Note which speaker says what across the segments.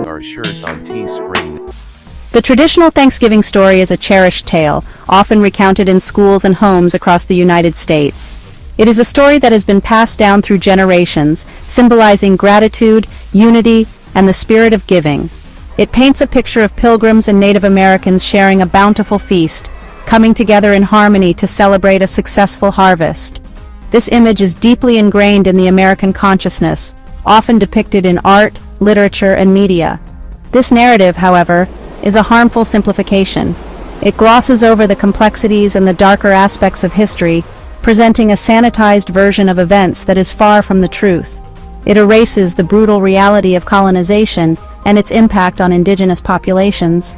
Speaker 1: Our shirt on Teespring.
Speaker 2: The traditional Thanksgiving story is a cherished tale, often recounted in schools and homes across the United States. It is a story that has been passed down through generations, symbolizing gratitude, unity, and the spirit of giving. It paints a picture of Pilgrims and Native Americans sharing a bountiful feast, coming together in harmony to celebrate a successful harvest. This image is deeply ingrained in the American consciousness, often depicted in art, literature, and media. This narrative, however, is a harmful simplification. It glosses over the complexities and the darker aspects of history, presenting a sanitized version of events that is far from the truth. It erases the brutal reality of colonization and its impact on indigenous populations.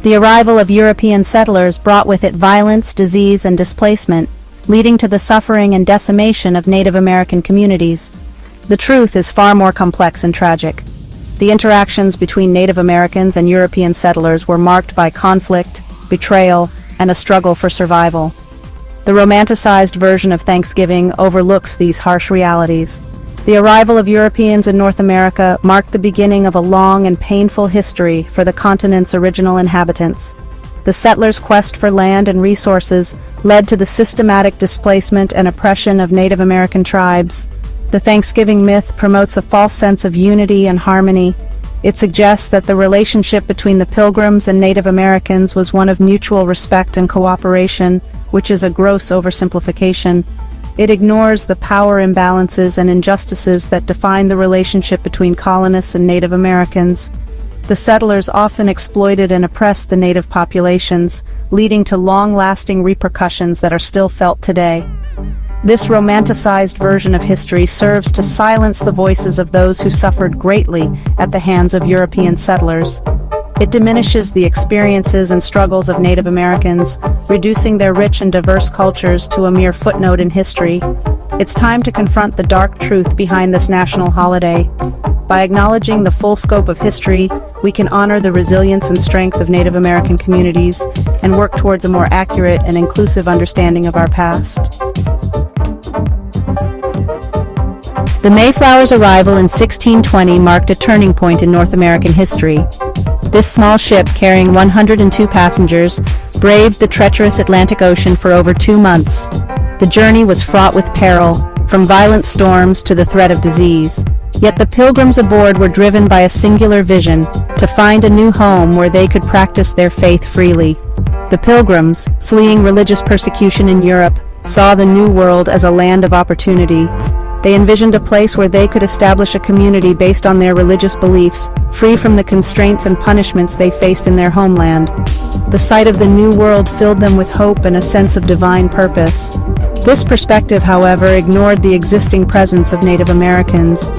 Speaker 2: The arrival of European settlers brought with it violence, disease, and displacement, leading to the suffering and decimation of Native American communities. The truth is far more complex and tragic. The interactions between Native Americans and European settlers were marked by conflict, betrayal, and a struggle for survival. The romanticized version of Thanksgiving overlooks these harsh realities. The arrival of Europeans in North America marked the beginning of a long and painful history for the continent's original inhabitants. The settlers' quest for land and resources led to the systematic displacement and oppression of Native American tribes. The Thanksgiving myth promotes a false sense of unity and harmony. It suggests that the relationship between the Pilgrims and Native Americans was one of mutual respect and cooperation, which is a gross oversimplification. It ignores the power imbalances and injustices that define the relationship between colonists and Native Americans. The settlers often exploited and oppressed the native populations, leading to long-lasting repercussions that are still felt today. This romanticized version of history serves to silence the voices of those who suffered greatly at the hands of European settlers. It diminishes the experiences and struggles of Native Americans, reducing their rich and diverse cultures to a mere footnote in history. It's time to confront the dark truth behind this national holiday. By acknowledging the full scope of history, we can honor the resilience and strength of Native American communities and work towards a more accurate and inclusive understanding of our past. The Mayflower's arrival in 1620 marked a turning point in North American history. This small ship, carrying 102 passengers, braved the treacherous Atlantic Ocean for over 2 months. The journey was fraught with peril, from violent storms to the threat of disease. Yet the Pilgrims aboard were driven by a singular vision, to find a new home where they could practice their faith freely. The Pilgrims, fleeing religious persecution in Europe, saw the New World as a land of opportunity. They envisioned a place where they could establish a community based on their religious beliefs, free from the constraints and punishments they faced in their homeland. The sight of the New World filled them with hope and a sense of divine purpose. This perspective, however, ignored the existing presence of Native Americans.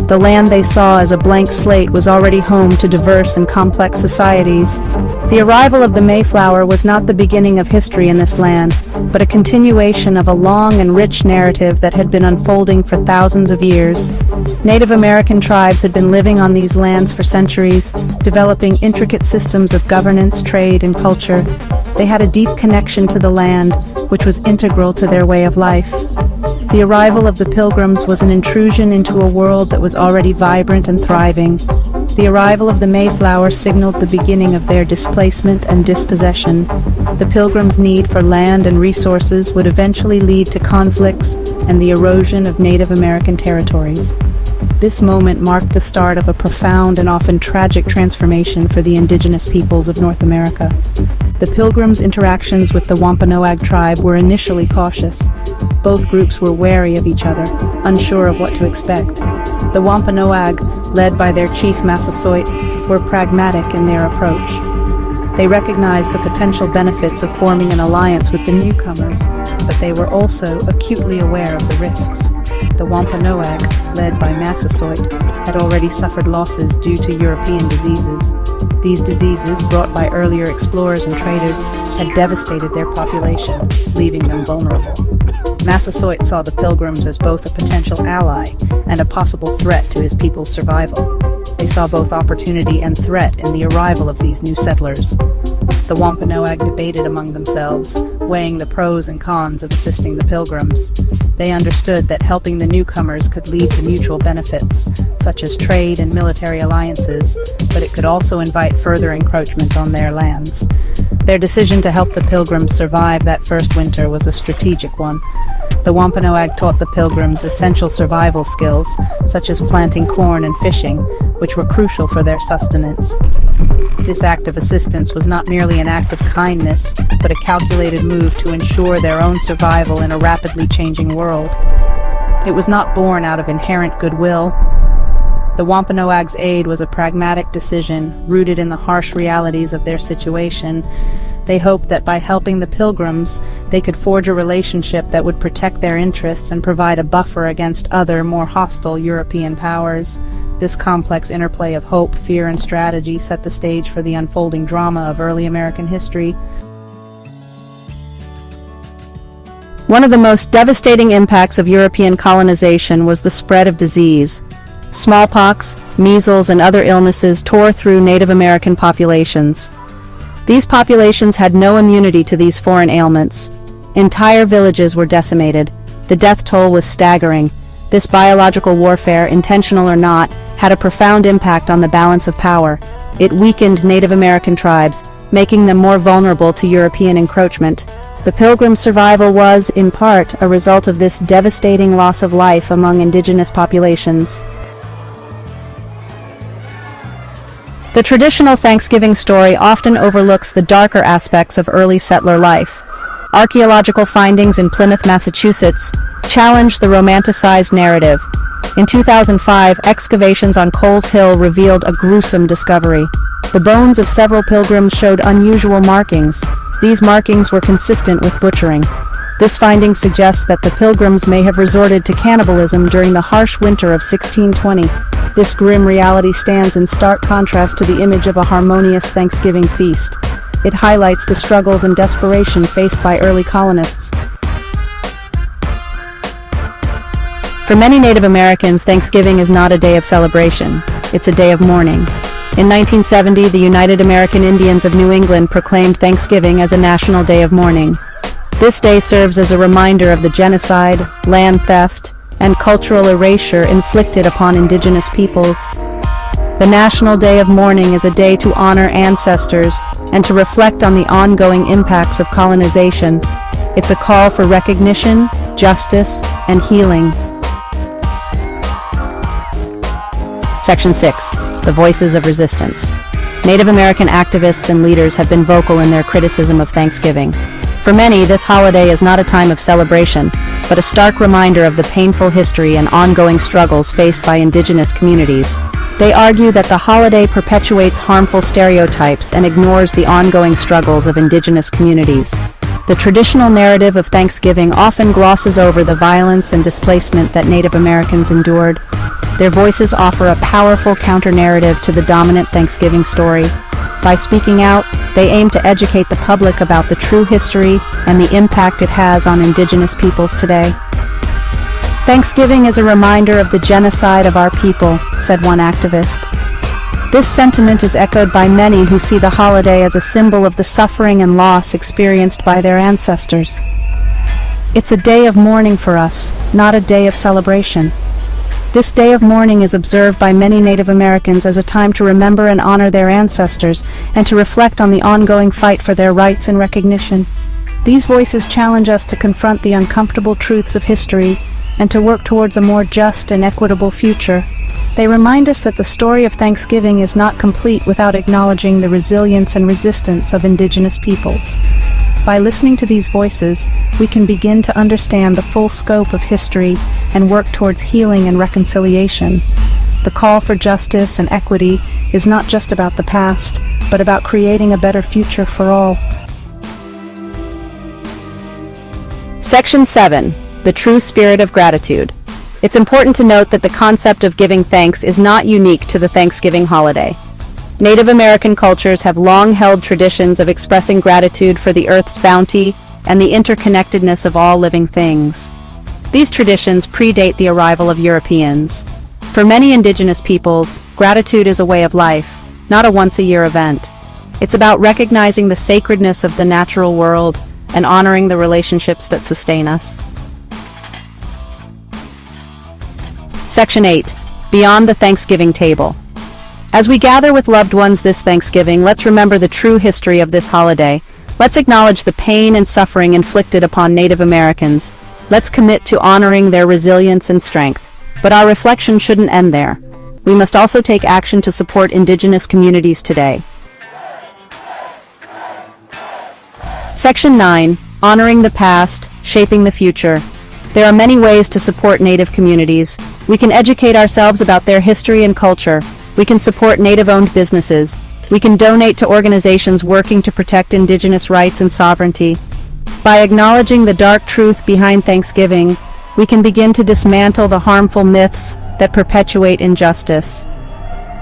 Speaker 2: The land they saw as a blank slate was already home to diverse and complex societies. The arrival of the Mayflower was not the beginning of history in this land, but a continuation of a long and rich narrative that had been unfolding for thousands of years. Native American tribes had been living on these lands for centuries, developing intricate systems of governance, trade, and culture. They had a deep connection to the land, which was integral to their way of life. The arrival of the Pilgrims was an intrusion into a world that was already vibrant and thriving. The arrival of the Mayflower signaled the beginning of their displacement and dispossession. The Pilgrims' need for land and resources would eventually lead to conflicts and the erosion of Native American territories. This moment marked the start of a profound and often tragic transformation for the indigenous peoples of North America. The Pilgrims' interactions with the Wampanoag tribe were initially cautious. Both groups were wary of each other, unsure of what to expect. The Wampanoag, led by their chief Massasoit, were pragmatic in their approach. They recognized the potential benefits of forming an alliance with the newcomers, but they were also acutely aware of the risks. The Wampanoag, led by Massasoit, had already suffered losses due to European diseases. These diseases, brought by earlier explorers and traders, had devastated their population, leaving them vulnerable. Massasoit saw the Pilgrims as both a potential ally and a possible threat to his people's survival. They saw both opportunity and threat in the arrival of these new settlers.
Speaker 3: The Wampanoag debated among themselves, weighing the pros and cons of assisting the Pilgrims. They understood that helping the newcomers could lead to mutual benefits, such as trade and military alliances, but it could also invite further encroachment on their lands. Their decision to help the Pilgrims survive that first winter was a strategic one. The Wampanoag taught the Pilgrims essential survival skills, such as planting corn and fishing, which were crucial for their sustenance. This act of assistance was not merely an act of kindness, but a calculated move to ensure their own survival in a rapidly changing world. It was not born out of inherent goodwill. The Wampanoag's aid was a pragmatic decision, rooted in the harsh realities of their situation. They hoped that by helping the Pilgrims, they could forge a relationship that would protect their interests and provide a buffer against other, more hostile European powers. This complex interplay of hope, fear, and strategy set the stage for the unfolding drama of early American history.
Speaker 2: One of the most devastating impacts of European colonization was the spread of disease. Smallpox, measles, and other illnesses tore through Native American populations. These populations had no immunity to these foreign ailments. Entire villages were decimated. The death toll was staggering. This biological warfare, intentional or not, had a profound impact on the balance of power. It weakened Native American tribes, making them more vulnerable to European encroachment. The Pilgrims' survival was, in part, a result of this devastating loss of life among indigenous populations. The traditional Thanksgiving story often overlooks the darker aspects of early settler life. Archaeological findings in Plymouth, Massachusetts, challenged the romanticized narrative. In 2005, excavations on Coles Hill revealed a gruesome discovery. The bones of several pilgrims showed unusual markings. These markings were consistent with butchering. This finding suggests that the Pilgrims may have resorted to cannibalism during the harsh winter of 1620. This grim reality stands in stark contrast to the image of a harmonious Thanksgiving feast. It highlights the struggles and desperation faced by early colonists. For many Native Americans, Thanksgiving is not a day of celebration. It's a day of mourning. In 1970, the United American Indians of New England proclaimed Thanksgiving as a national day of mourning. This day serves as a reminder of the genocide, land theft, and cultural erasure inflicted upon indigenous peoples. The National Day of Mourning is a day to honor ancestors and to reflect on the ongoing impacts of colonization. It's a call for recognition, justice, and healing. Section 6. The Voices of Resistance. Native American activists and leaders have been vocal in their criticism of Thanksgiving. For many, this holiday is not a time of celebration, but a stark reminder of the painful history and ongoing struggles faced by indigenous communities. They argue that the holiday perpetuates harmful stereotypes and ignores the ongoing struggles of indigenous communities. The traditional narrative of Thanksgiving often glosses over the violence and displacement that Native Americans endured. Their voices offer a powerful counter-narrative to the dominant Thanksgiving story. By speaking out, they aim to educate the public about the true history and the impact it has on indigenous peoples today. Thanksgiving is a reminder of the genocide of our people, said one activist. This sentiment is echoed by many who see the holiday as a symbol of the suffering and loss experienced by their ancestors. It's a day of mourning for us, not a day of celebration. This day of mourning is observed by many Native Americans as a time to remember and honor their ancestors and to reflect on the ongoing fight for their rights and recognition. These voices challenge us to confront the uncomfortable truths of history and to work towards a more just and equitable future. They remind us that the story of Thanksgiving is not complete without acknowledging the resilience and resistance of indigenous peoples. By listening to these voices, we can begin to understand the full scope of history and work towards healing and reconciliation. The call for justice and equity is not just about the past, but about creating a better future for all. Section 7. The True Spirit of Gratitude. It's important to note that the concept of giving thanks is not unique to the Thanksgiving holiday. Native American cultures have long held traditions of expressing gratitude for the earth's bounty and the interconnectedness of all living things. These traditions predate the arrival of Europeans. For many indigenous peoples, gratitude is a way of life, not a once-a-year event. It's about recognizing the sacredness of the natural world and honoring the relationships that sustain us. Section 8. Beyond the Thanksgiving Table. As we gather with loved ones this Thanksgiving, let's remember the true history of this holiday. Let's acknowledge the pain and suffering inflicted upon Native Americans. Let's commit to honoring their resilience and strength. But our reflection shouldn't end there. We must also take action to support Indigenous communities today. Section 9. Honoring the past, shaping the future. There are many ways to support Native communities. We can educate ourselves about their history and culture. We can support Native-owned businesses. We can donate to organizations working to protect Indigenous rights and sovereignty. By acknowledging the dark truth behind Thanksgiving, we can begin to dismantle the harmful myths that perpetuate injustice.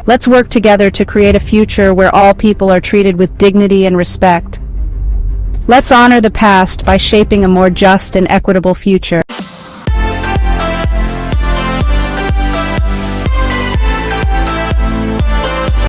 Speaker 2: Let's work together to create a future where all people are treated with dignity and respect. Let's honor the past by shaping a more just and equitable future.